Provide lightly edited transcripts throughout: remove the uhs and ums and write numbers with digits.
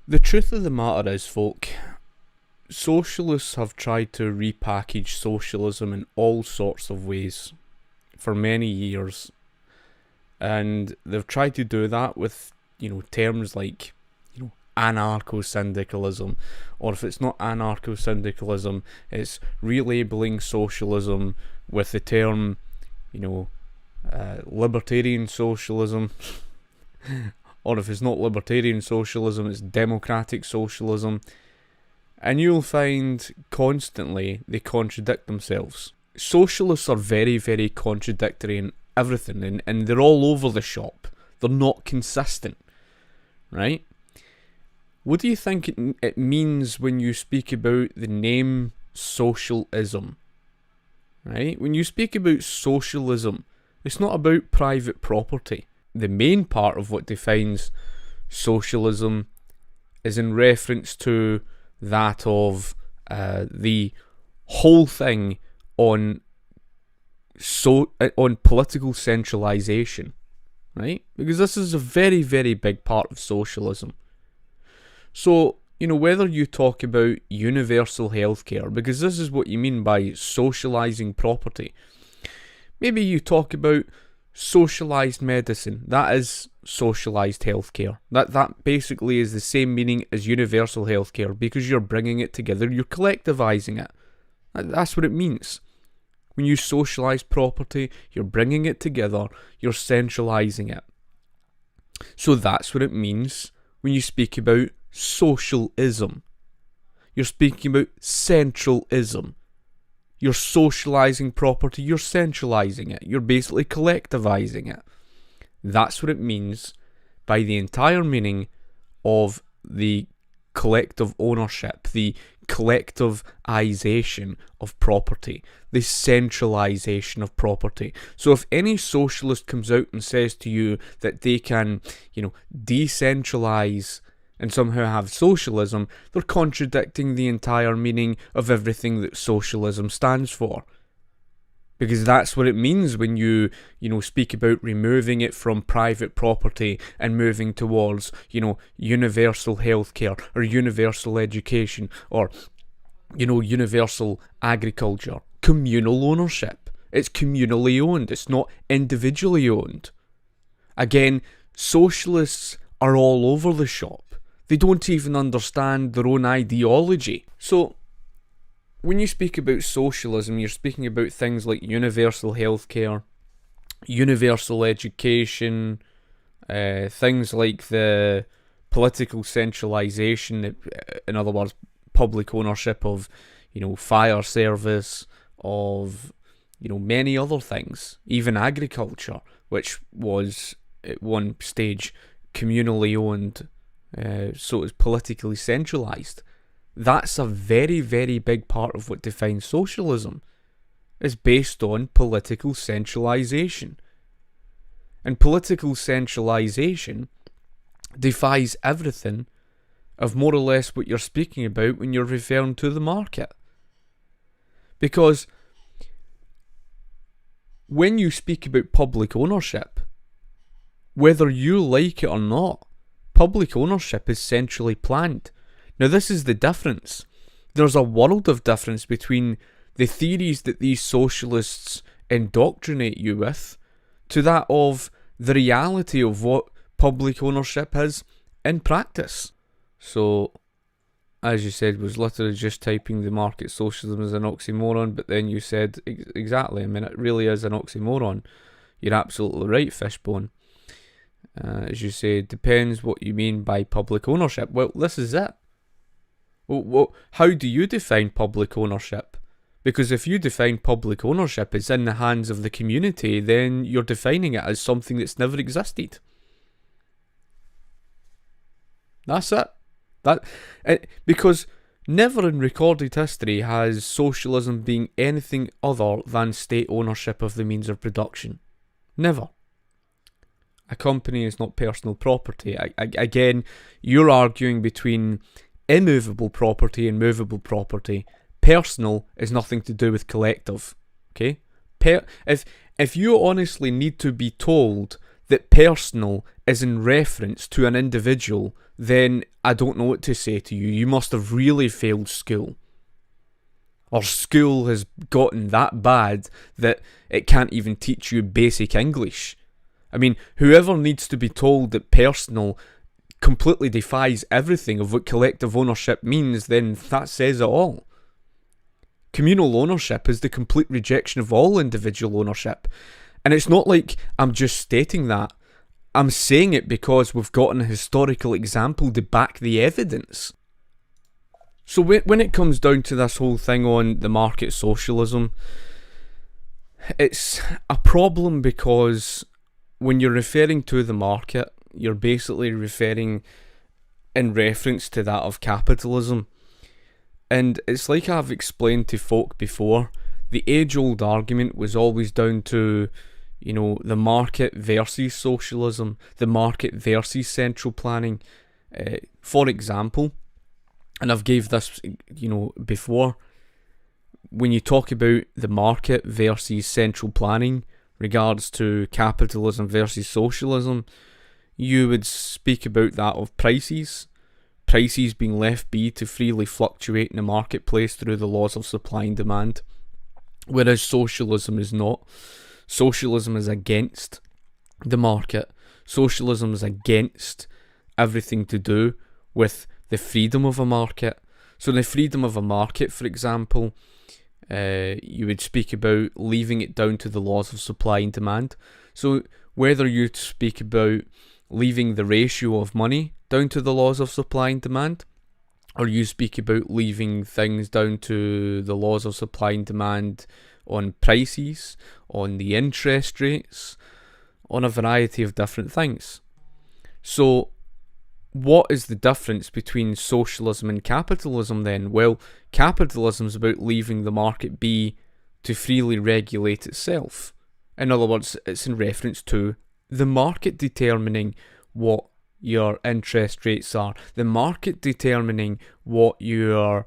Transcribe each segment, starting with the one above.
The truth of the matter is, folk, socialists have tried to repackage socialism in all sorts of ways for many years, and they've tried to do that with, terms like, anarcho-syndicalism, or if it's not anarcho-syndicalism, it's relabeling socialism with the term, libertarian socialism, or if it's not libertarian socialism, it's democratic socialism, and you'll find constantly they contradict themselves. Socialists are very, very contradictory in everything, and they're all over the shop. They're not consistent, right? What do you think it means when you speak about the name socialism? Right? When you speak about socialism, it's not about private property. The main part of what defines socialism is in reference to that of the whole thing on political centralisation, right? Because this is a very, very big part of socialism. So, whether you talk about universal healthcare, because this is what you mean by socialising property. Maybe you talk about socialised medicine. That is socialised healthcare. That basically is the same meaning as universal healthcare, because you're bringing it together, you're collectivising it. That's what it means. When you socialise property, you're bringing it together, you're centralising it. So that's what it means when you speak about socialism. You're speaking about centralism. You're socialising property, you're centralising it. You're basically collectivising it. That's what it means by the entire meaning of the collective ownership, the collectivisation of property, the centralisation of property. So if any socialist comes out and says to you that they can, decentralise and somehow have socialism, they're contradicting the entire meaning of everything that socialism stands for. Because that's what it means when you speak about removing it from private property and moving towards, universal healthcare or universal education or, universal agriculture. Communal ownership. It's communally owned. It's not individually owned. Again, socialists are all over the shop. They don't even understand their own ideology. So, when you speak about socialism, you're speaking about things like universal healthcare, universal education, things like the political centralisation, in other words, public ownership of, fire service, of, many other things, even agriculture, which was at one stage communally owned. So it's politically centralised. That's a very, very big part of what defines socialism. It's based on political centralisation. And political centralisation defies everything of more or less what you're speaking about when you're referring to the market. Because when you speak about public ownership, whether you like it or not, public ownership is centrally planned. Now this is the difference. There's a world of difference between the theories that these socialists indoctrinate you with to that of the reality of what public ownership is in practice. So, as you said, was literally just typing the market socialism as an oxymoron, but then you said, exactly, it really is an oxymoron. You're absolutely right, Fishbone. As you say, it depends what you mean by public ownership. Well, this is it. Well, how do you define public ownership? Because if you define public ownership as in the hands of the community, then you're defining it as something that's never existed. That's it. Because never in recorded history has socialism been anything other than state ownership of the means of production. Never. A company is not personal property. Again, you're arguing between immovable property and movable property. Personal is nothing to do with collective. Okay? If you honestly need to be told that personal is in reference to an individual, then I don't know what to say to you. You must have really failed school. Or school has gotten that bad that it can't even teach you basic English. I mean, whoever needs to be told that personal completely defies everything of what collective ownership means, then that says it all. Communal ownership is the complete rejection of all individual ownership. And it's not like I'm just stating that. I'm saying it because we've got an historical example to back the evidence. So when it comes down to this whole thing on the market socialism, it's a problem because when you're referring to the market, you're basically referring in reference to that of capitalism. And it's like I've explained to folk before, the age-old argument was always down to, the market versus socialism, the market versus central planning. For example, and I've gave this, before, when you talk about the market versus central planning, regards to capitalism versus socialism, you would speak about that of prices being left be to freely fluctuate in the marketplace through the laws of supply and demand, whereas socialism is not. Socialism is against the market. Socialism is against everything to do with the freedom of a market. So the freedom of a market, for example, you would speak about leaving it down to the laws of supply and demand. So whether you speak about leaving the ratio of money down to the laws of supply and demand, or you speak about leaving things down to the laws of supply and demand on prices, on the interest rates, on a variety of different things. So what is the difference between socialism and capitalism then? Well, capitalism is about leaving the market be to freely regulate itself. In other words, it's in reference to the market determining what your interest rates are, the market determining what your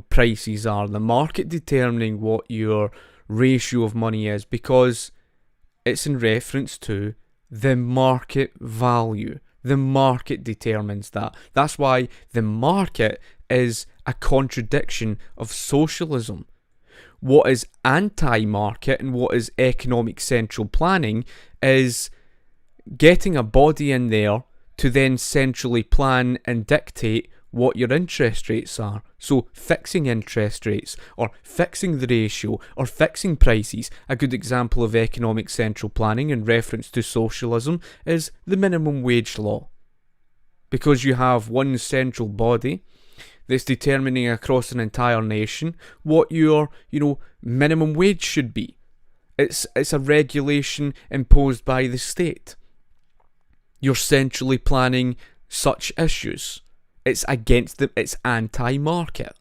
prices are, the market determining what your ratio of money is, because it's in reference to the market value. The market determines that. That's why the market is a contradiction of socialism. What is anti-market and what is economic central planning is getting a body in there to then centrally plan and dictate what your interest rates are. So fixing interest rates, or fixing the ratio, or fixing prices. A good example of economic central planning in reference to socialism is the minimum wage law. Because you have one central body that's determining across an entire nation what your, minimum wage should be. It's a regulation imposed by the state. You're centrally planning such issues. It's against them. It's anti-market.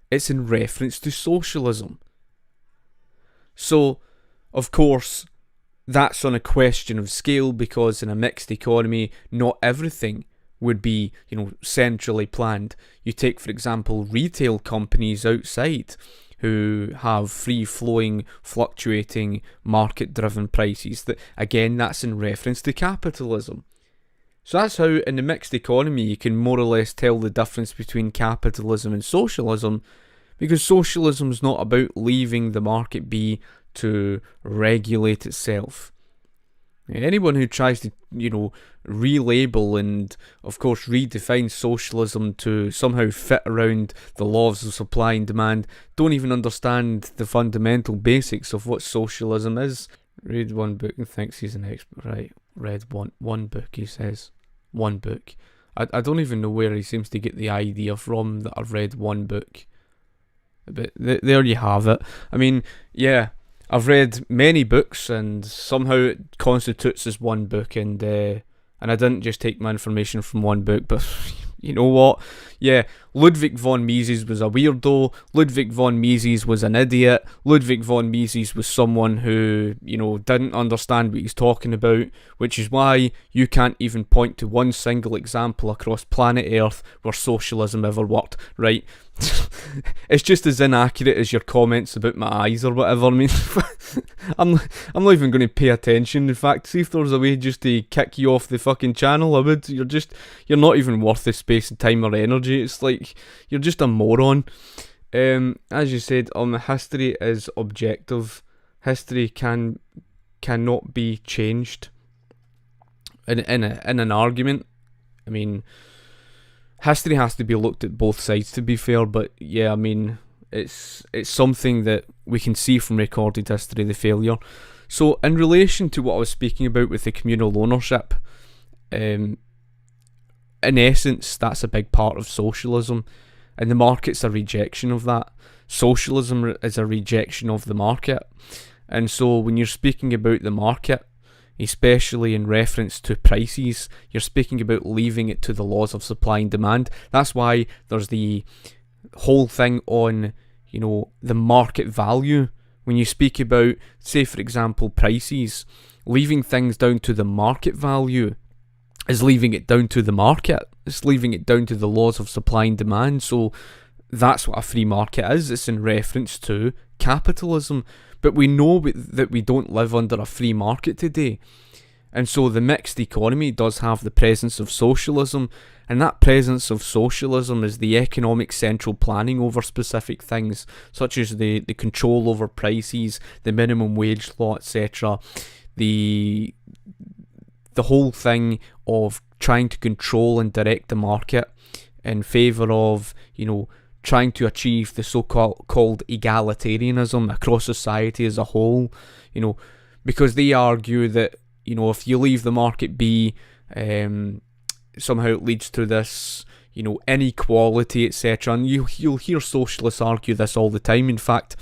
It's in reference to socialism. So, of course, that's on a question of scale, because in a mixed economy, not everything would be, centrally planned. You take, for example, retail companies outside who have free-flowing, fluctuating, market-driven prices. That's in reference to capitalism. So that's how, in the mixed economy, you can more or less tell the difference between capitalism and socialism, because socialism is not about leaving the market be to regulate itself. Anyone who tries to, relabel and, of course, redefine socialism to somehow fit around the laws of supply and demand don't even understand the fundamental basics of what socialism is. Read one book and thinks he's an expert. Right, read one book, he says. One book. I don't even know where he seems to get the idea from that I've read one book. But there you have it. I mean, yeah, I've read many books, and somehow it constitutes as one book, and I didn't just take my information from one book, but you know what? yeah, Ludwig von Mises was a weirdo, Ludwig von Mises was an idiot, Ludwig von Mises was someone who, didn't understand what he's talking about, which is why you can't even point to one single example across planet Earth where socialism ever worked, right? It's just as inaccurate as your comments about my eyes or whatever. I mean, I'm not even going to pay attention. In fact, see if there was a way just to kick you off the fucking channel, I would. You're not even worth the space and time or energy. It's like, you're just a moron. As you said, history is objective. History cannot be changed in an argument. I mean, history has to be looked at both sides, to be fair, but yeah, I mean, it's something that we can see from recorded history, the failure. So in relation to what I was speaking about with the communal ownership, in essence, that's a big part of socialism, and the market's a rejection of that. Socialism is a rejection of the market, and so when you're speaking about the market, especially in reference to prices, you're speaking about leaving it to the laws of supply and demand. That's why there's the whole thing on, the market value. When you speak about, say for example, prices, leaving things down to the market value is leaving it down to the market. It's leaving it down to the laws of supply and demand. So that's what a free market is. It's in reference to capitalism. But we know that we don't live under a free market today. And so the mixed economy does have the presence of socialism, and that presence of socialism is the economic central planning over specific things, such as the control over prices, the minimum wage law, etc. The whole thing of trying to control and direct the market in favour of, trying to achieve the so-called egalitarianism across society as a whole, because they argue that, if you leave the market be, somehow it leads to this, inequality, etc. And you'll hear socialists argue this all the time. In fact,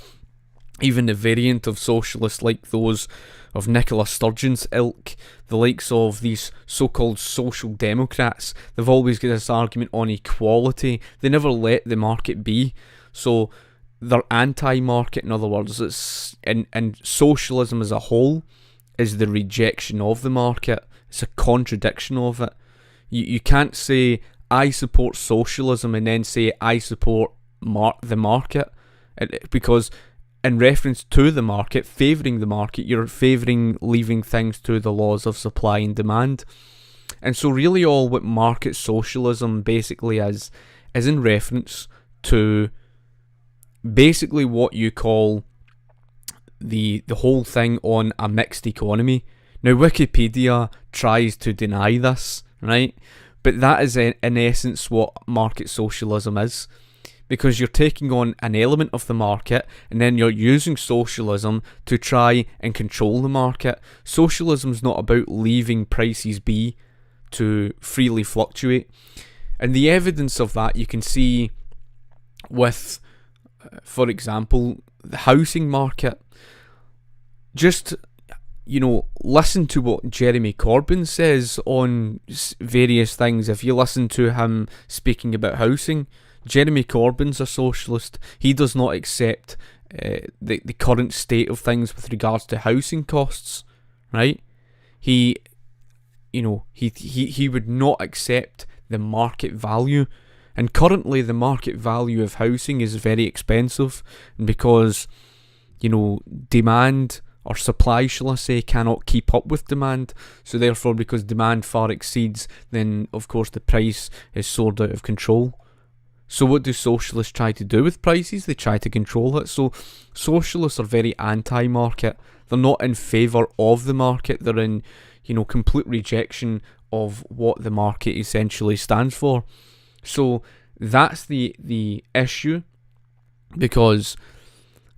even the variant of socialists like those of Nicola Sturgeon's ilk, the likes of these so-called social democrats, they've always got this argument on equality. They never let the market be. So they're anti-market, in other words. It's and socialism as a whole is the rejection of the market. It's a contradiction of it. You can't say, I support socialism, and then say, I support the market, because in reference to the market, favouring the market, you're favouring leaving things to the laws of supply and demand. And so really all what market socialism basically is in reference to basically what you call the whole thing on a mixed economy. Now Wikipedia tries to deny this, right? But that is in essence what market socialism is. Because you're taking on an element of the market and then you're using socialism to try and control the market. Socialism's not about leaving prices be to freely fluctuate. And the evidence of that you can see with, for example, the housing market. Just, listen to what Jeremy Corbyn says on various things. If you listen to him speaking about housing, Jeremy Corbyn's a socialist. He does not accept the current state of things with regards to housing costs, right? He would not accept the market value, and currently the market value of housing is very expensive, and because demand or supply, shall I say, cannot keep up with demand. So therefore, because demand far exceeds, then of course the price is soared out of control. So what do socialists try to do with prices? They try to control it. So socialists are very anti-market. They're not in favour of the market. They're in, complete rejection of what the market essentially stands for. So that's the issue, because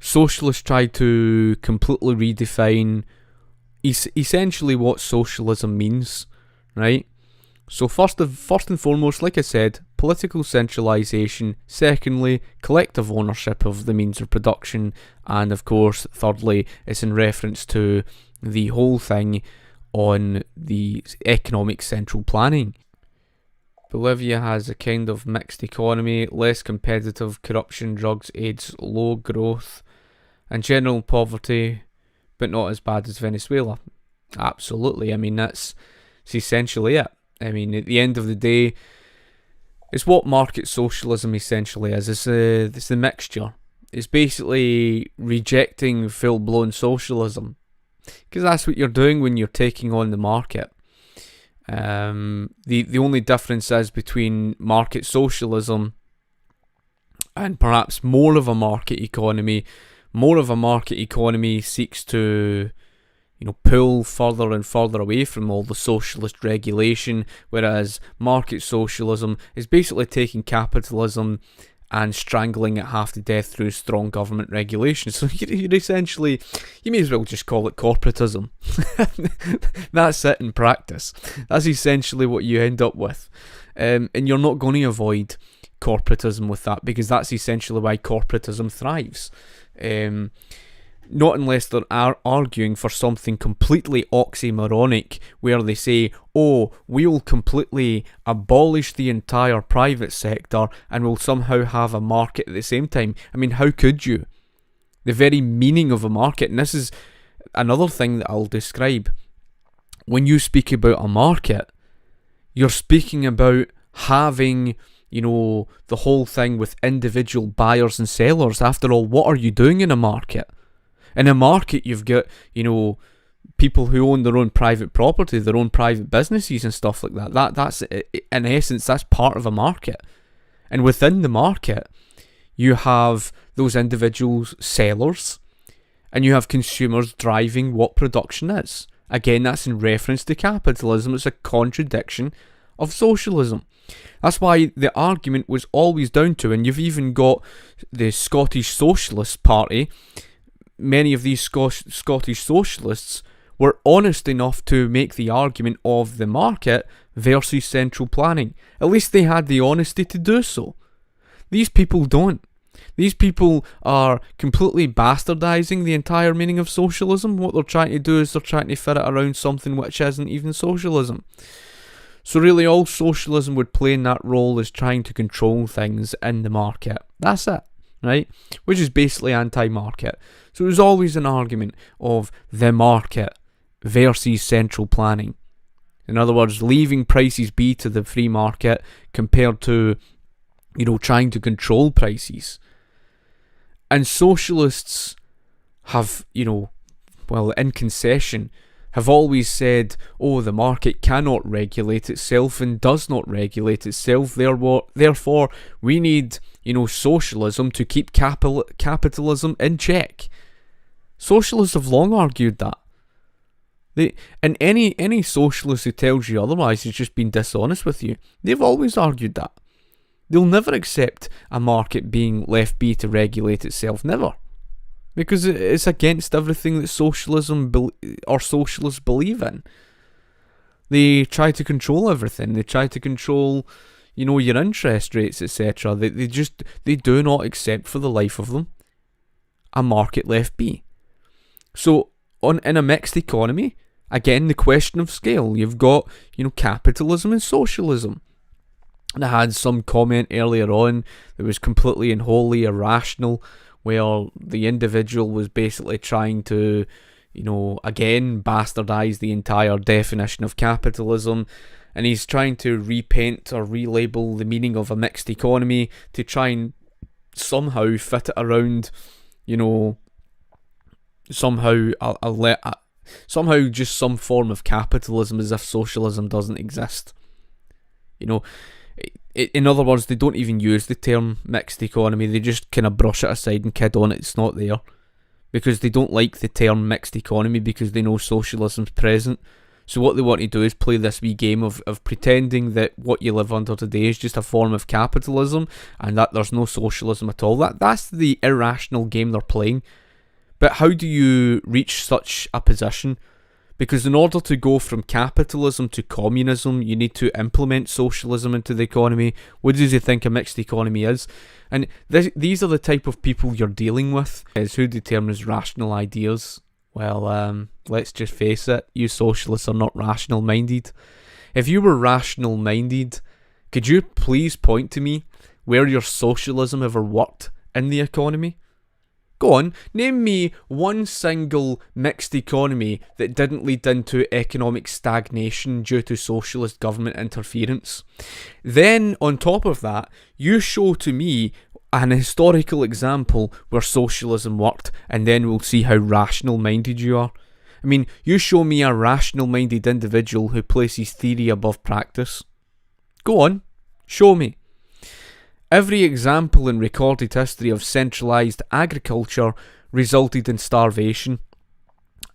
socialists try to completely redefine essentially what socialism means, right? So first and foremost, like I said, political centralisation. Secondly, collective ownership of the means of production. And of course, thirdly, it's in reference to the whole thing on the economic central planning. Bolivia has a kind of mixed economy, less competitive, corruption, drugs, AIDS, low growth, and general poverty, but not as bad as Venezuela. Absolutely. I mean, that's essentially it. I mean, at the end of the day, it's what market socialism essentially is. It's the mixture. It's basically rejecting full-blown socialism, because that's what you're doing when you're taking on the market. The only difference is between market socialism and perhaps more of a market economy. More of a market economy seeks to, pull further and further away from all the socialist regulation, whereas market socialism is basically taking capitalism and strangling it half to death through strong government regulation. So you're essentially, you may as well just call it corporatism. That's it in practice. That's essentially what you end up with. And you're not going to avoid corporatism with that, because that's essentially why corporatism thrives. Not unless they're arguing for something completely oxymoronic, where they say, oh, we'll completely abolish the entire private sector and we'll somehow have a market at the same time. I mean, how could you? The very meaning of a market, and this is another thing that I'll describe. When you speak about a market, you're speaking about having, the whole thing with individual buyers and sellers. After all, what are you doing in a market? In a market, you've got, people who own their own private property, their own private businesses and stuff like that. That's, in essence, that's part of a market. And within the market, you have those individual sellers, and you have consumers driving what production is. Again, that's in reference to capitalism. It's a contradiction of socialism. That's why the argument was always down to, and you've even got the Scottish Socialist Party. Many of these Scottish socialists were honest enough to make the argument of the market versus central planning. At least they had the honesty to do so. These people don't. These people are completely bastardizing the entire meaning of socialism. What they're trying to do is they're trying to fit it around something which isn't even socialism. So really all socialism would play in that role is trying to control things in the market. That's it, right? Which is basically anti-market. So it was always an argument of the market versus central planning. In other words, leaving prices be to the free market compared to, trying to control prices. And socialists have, in concession, have always said, oh, the market cannot regulate itself and does not regulate itself. Therefore, we need, socialism to keep capitalism in check. Socialists have long argued that. And any socialist who tells you otherwise has just been dishonest with you. They've always argued that. They'll never accept a market being left be to regulate itself. Never. Because it's against everything that socialism or socialists believe in. They try to control everything. They try to control, your interest rates, etc. They do not accept for the life of them a market left be. So in a mixed economy, again, the question of scale. You've got, capitalism and socialism. And I had some comment earlier on that was completely and wholly irrational, where the individual was basically trying to, again, bastardize the entire definition of capitalism, and he's trying to repaint or relabel the meaning of a mixed economy to try and somehow fit it around, somehow just some form of capitalism, as if socialism doesn't exist. In other words, they don't even use the term mixed economy. They just kind of brush it aside and kid on it. It's not there. Because they don't like the term mixed economy, because they know socialism's present. So what they want to do is play this wee game of pretending that what you live under today is just a form of capitalism and that there's no socialism at all. That's the irrational game they're playing. But how do you reach such a position? Because in order to go from capitalism to communism, you need to implement socialism into the economy. What does he think a mixed economy is? And these are the type of people you're dealing with. It's who determines rational ideas. Well, let's just face it, you socialists are not rational-minded. If you were rational-minded, Could you please point to me where your socialism ever worked in the economy? Go on, name me one single mixed economy that didn't lead into economic stagnation due to socialist government interference. Then, on top of that, you show to me an historical example where socialism worked, and then we'll see how rational-minded you are. I mean, you show me a rational-minded individual who places theory above practice. Go on, show me. Every example in recorded history of centralized agriculture resulted in starvation,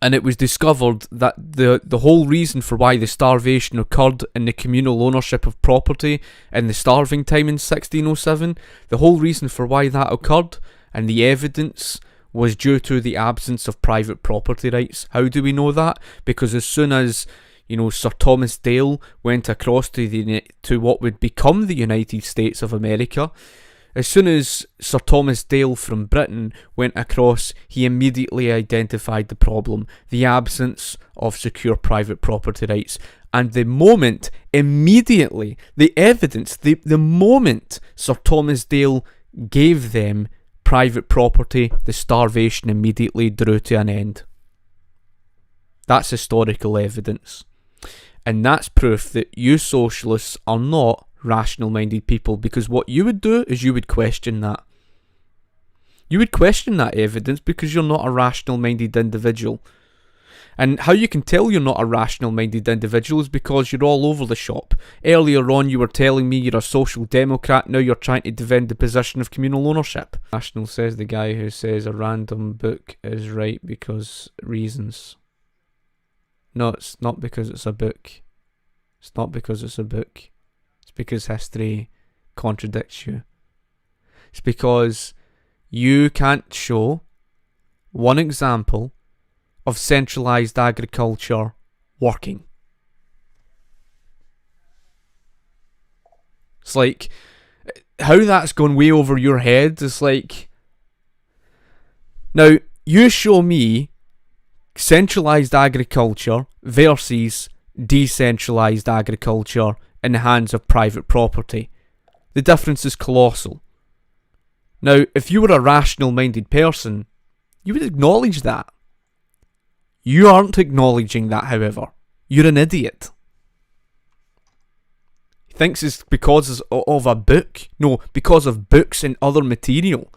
and it was discovered that the whole reason for why the starvation occurred in the communal ownership of property in the starving time in 1607, the whole reason for why that occurred, and the evidence, was due to the absence of private property rights. How do we know that? Because as soon as Sir Thomas Dale went across to what would become the United States of America. As soon as Sir Thomas Dale from Britain went across, he immediately identified the problem, the absence of secure private property rights. And the moment Sir Thomas Dale gave them private property, the starvation immediately drew to an end. That's historical evidence. And that's proof that you socialists are not rational-minded people, because what you would do is you would question that. You would question that evidence because you're not a rational-minded individual. And how you can tell you're not a rational-minded individual is because you're all over the shop. Earlier on you were telling me you're a social democrat, now you're trying to defend the position of communal ownership. Rational, says the guy who says a random book is right because reasons. No, it's not because it's a book. It's not because it's a book. It's because history contradicts you. It's because you can't show one example of centralized agriculture working. It's like, how that's gone way over your head is like, now you show me centralized agriculture versus decentralized agriculture in the hands of private property. The difference is colossal. Now, if you were a rational-minded person, you would acknowledge that. You aren't acknowledging that, however. You're an idiot. He thinks it's because of a book. No, because of books and other material.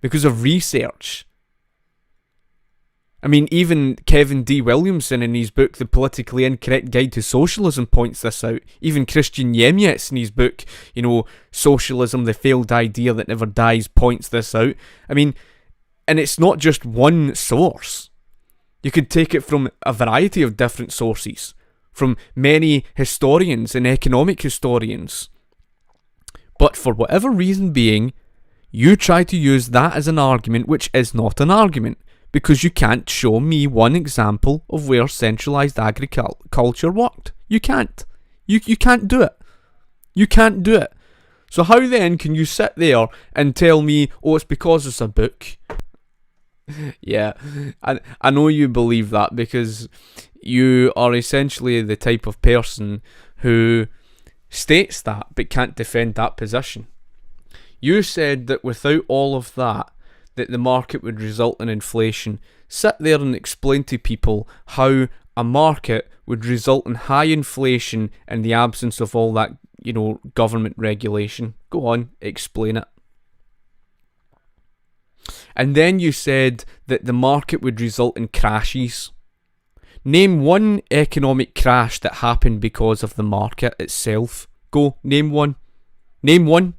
Because of research. I mean, even Kevin D. Williamson in his book, The Politically Incorrect Guide to Socialism, points this out. Even Christian Yemietz in his book, Socialism, the Failed Idea That Never Dies, points this out. I mean, and it's not just one source. You could take it from a variety of different sources, from many historians and economic historians. But for whatever reason being, you try to use that as an argument which is not an argument. Because you can't show me one example of where centralized agriculture worked. You can't. You can't do it. You can't do it. So how then can you sit there and tell me, oh, it's because it's a book? Yeah, I know you believe that because you are essentially the type of person who states that but can't defend that position. You said that without all of that the market would result in inflation. Sit there and explain to people how a market would result in high inflation in the absence of all that, government regulation. Go on, explain it. And then you said that the market would result in crashes. Name one economic crash that happened because of the market itself. Go, name one. Name one.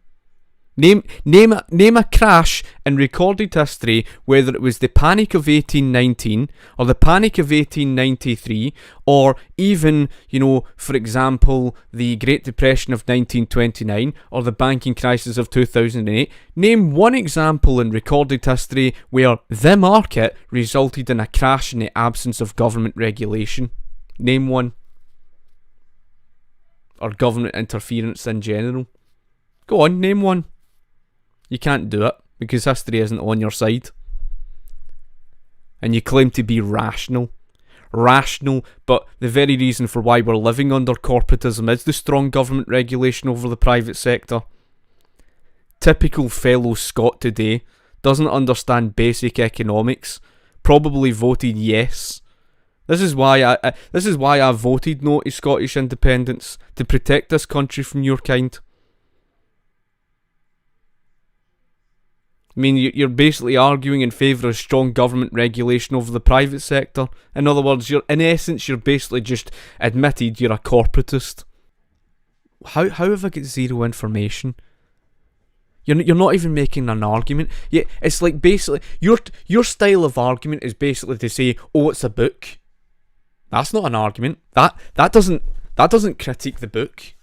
Name a crash in recorded history, whether it was the Panic of 1819 or the Panic of 1893 or even, for example, the Great Depression of 1929 or the banking crisis of 2008. Name one example in recorded history where the market resulted in a crash in the absence of government regulation. Name one. Or government interference in general. Go on, name one. You can't do it, because history isn't on your side. And you claim to be rational. rational, but the very reason for why we're living under corporatism is the strong government regulation over the private sector. Typical fellow Scot today doesn't understand basic economics, probably voted yes. This is why I voted no to Scottish independence, to protect this country from your kind. I mean, you're basically arguing in favour of strong government regulation over the private sector. In other words, in essence, you're basically just admitted you're a corporatist. How have I got zero information? You're not even making an argument. Yeah, it's like basically your style of argument is basically to say, oh, it's a book. That's not an argument. That doesn't critique the book.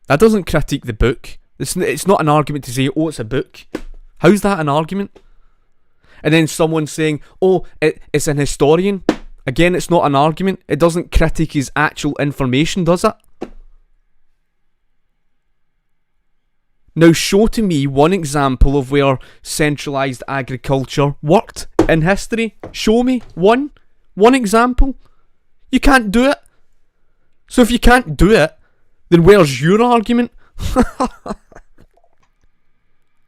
That doesn't critique the book. It's not an argument to say, oh, it's a book. How's that an argument? And then someone saying, oh, it's an historian. Again, it's not an argument. It doesn't critique his actual information, does it? Now show to me one example of where centralised agriculture worked in history. Show me one example. You can't do it. So if you can't do it, then where's your argument?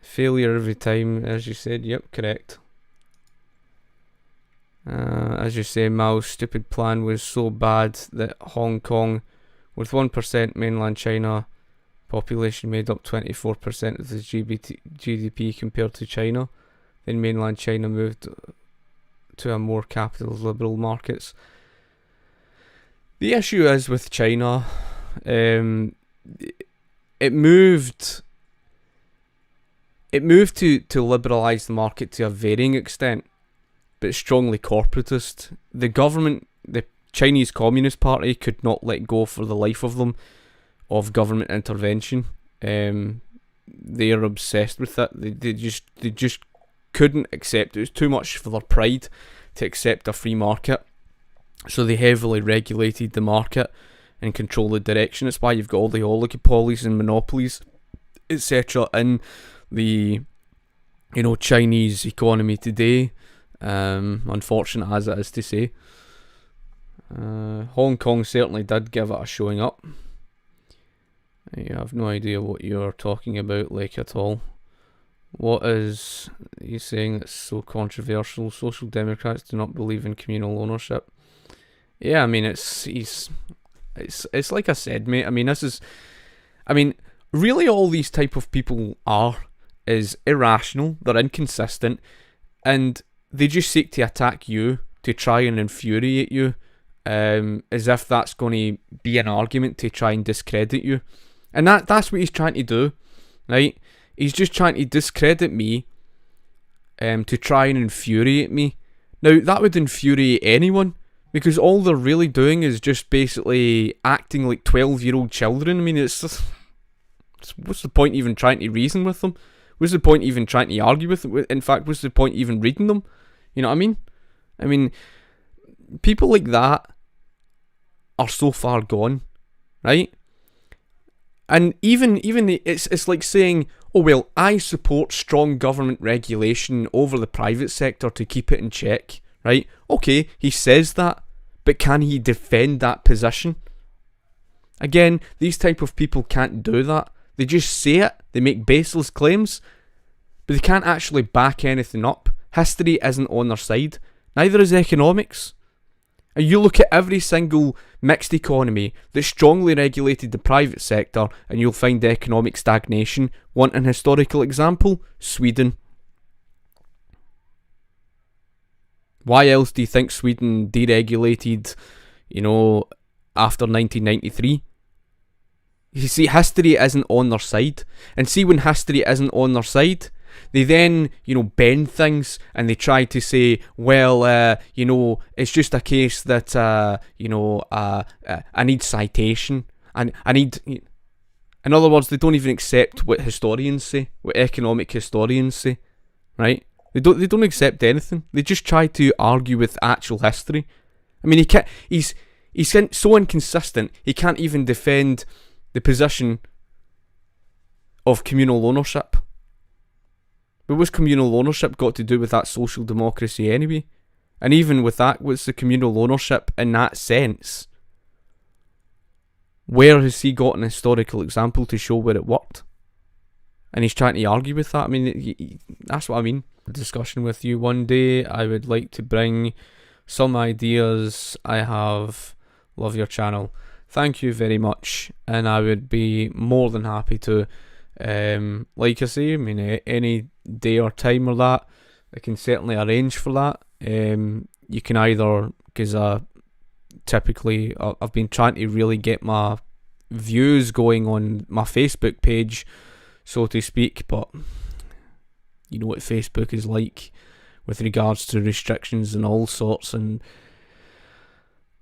Failure every time, as you said. Yep, correct. As you say, Mao's stupid plan was so bad that Hong Kong, with 1% mainland China population, made up 24% of the GDP compared to China. Then mainland China moved to a more capitalist liberal markets. The issue is with China, it moved to liberalise the market to a varying extent, but strongly corporatist. The government, the Chinese Communist Party, could not let go for the life of them of government intervention. They are obsessed with it. They just couldn't accept it. It was too much for their pride to accept a free market. So they heavily regulated the market and control the direction. It's why you've got all the oligopolies and monopolies, etc. in the Chinese economy today. Unfortunate as it is to say. Hong Kong certainly did give it a showing up. I have no idea what you're talking about, like, at all. What is he saying that's so controversial? Social Democrats do not believe in communal ownership. Yeah, I mean, it's like I said, mate. I mean, really all these type of people is irrational, they're inconsistent, and they just seek to attack you, to try and infuriate you, as if that's going to be an argument to try and discredit you. And that's what he's trying to do, right? He's just trying to discredit me, to try and infuriate me. Now, that would infuriate anyone, because all they're really doing is just basically acting like 12-year-old children. I mean, it's just, what's the point even trying to reason with them? What's the point even trying to argue with them? In fact, what's the point even reading them? You know what I mean? I mean, people like that are so far gone, right? And even it's like saying, oh well, I support strong government regulation over the private sector to keep it in check, right? Okay, he says that, but can he defend that position? Again, these type of people can't do that. They just say it, they make baseless claims, but they can't actually back anything up. History isn't on their side, neither is economics. And you look at every single mixed economy that strongly regulated the private sector and you'll find economic stagnation. Want an historical example? Sweden. Why else do you think Sweden deregulated, after 1993? You see, history isn't on their side. And see, when history isn't on their side, they then, bend things and they try to say, well, it's just a case that, I need citation. And I need... In other words, they don't even accept what historians say, what economic historians say, right? They don't accept anything. They just try to argue with actual history. I mean, he's so inconsistent, he can't even defend the position of communal ownership. But what's communal ownership got to do with that social democracy anyway? And even with that, what's the communal ownership in that sense? Where has he got an historical example to show where it worked? And he's trying to argue with that. I mean, that's what I mean. A discussion with you one day. I would like to bring some ideas I have. Love your channel. Thank you very much. And I would be more than happy to, like I say, I mean, any day or time or that, I can certainly arrange for that. You can either, because typically I've been trying to really get my views going on my Facebook page, so to speak, but you know what Facebook is like with regards to restrictions and all sorts, and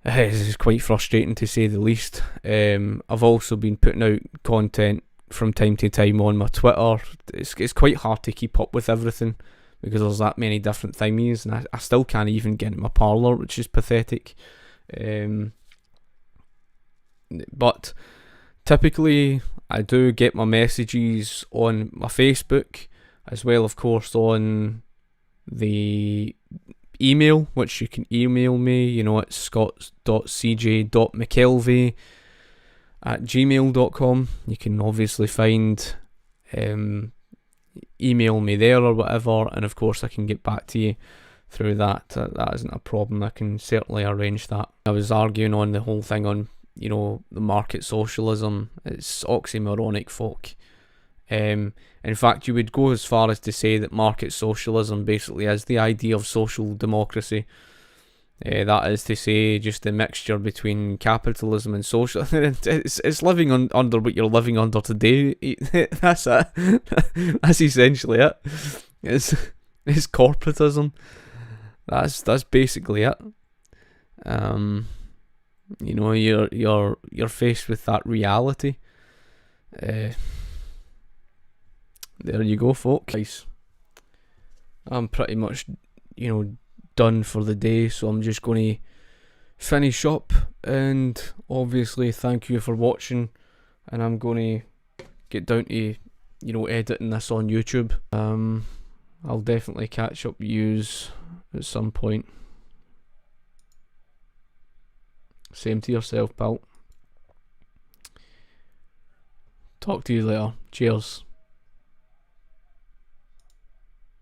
it's quite frustrating to say the least. I've also been putting out content from time to time on my Twitter. It's quite hard to keep up with everything because there's that many different thingies, and I still can't even get in my Parler, which is pathetic. But typically I do get my messages on my Facebook, as well of course on the email, which you can email me, you know, it's scott.cj.mckelvey@gmail.com. You can obviously find email me there or whatever, and of course I can get back to you through that. That isn't a problem. I can certainly arrange that. I was arguing on the whole thing on, you know, the market socialism. It's oxymoronic, folk. In fact, you would go as far as to say that market socialism basically is the idea of social democracy. That is to say, just a mixture between capitalism and social. It's living under what you're living under today. That's it. That's essentially it. It's corporatism. That's basically it. You know, you're faced with that reality. There you go, folks. I'm pretty much, you know, done for the day, so I'm just going to finish up, and obviously thank you for watching, and I'm going to get down to, you know, editing this on YouTube. I'll definitely catch up with yous at some point. Same to yourself, pal. Talk to you later. Cheers.